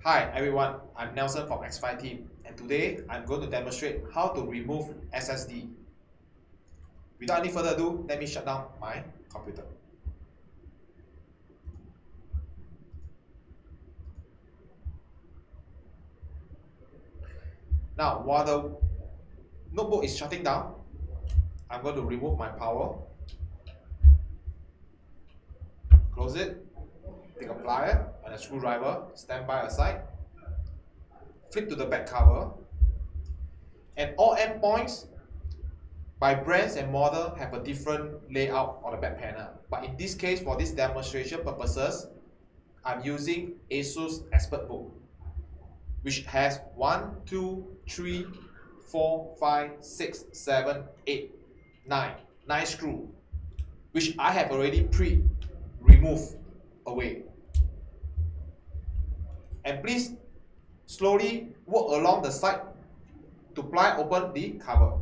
Hi everyone, I'm Nelson from PHY team, and today I'm going to demonstrate how to remove SSD. Without any further ado, let me shut down my computer. Now, while the notebook is shutting down, I'm going to remove my power. Close it, take a plier and a screwdriver, stand by aside, flip to the back cover, and all endpoints by brands and model have a different layout on the back panel. But in this case, for this demonstration purposes, I'm using ASUS ExpertBook, which has 1, 2, 3, 4, 5, 6, 7, 8, 9 screws, which I have already pre-removed away. And please slowly work along the side to pry open the cover.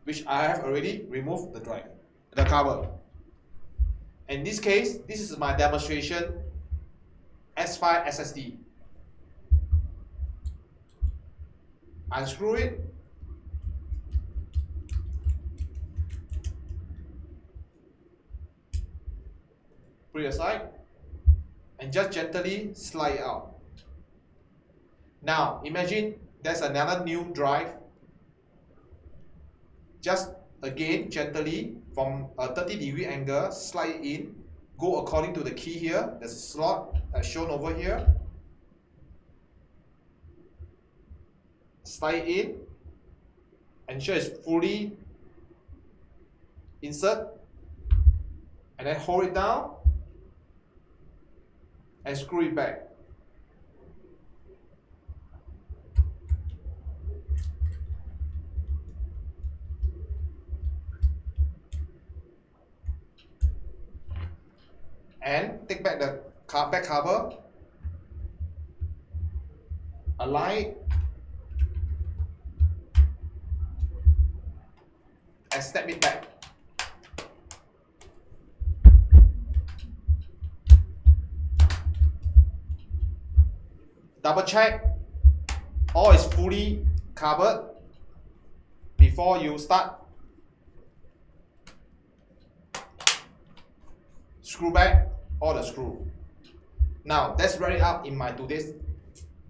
Which I have already removed the cover. In this case, this is my demonstration S5 SSD. Unscrew it. Put it aside and just gently slide it out. Now imagine there's another new drive. Just again gently from a 30-degree angle slide it in. Go according to the key here. There's a slot as shown over here. Slide it in. Ensure it's fully insert. And then hold it down and screw it back. And take back the back cover, align it, and snap it back. Double check all is fully covered before you start. Screw back all the screw. Now let's wrap it up in my today's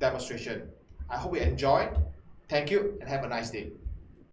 demonstration. I hope you enjoy. Thank you and have a nice day.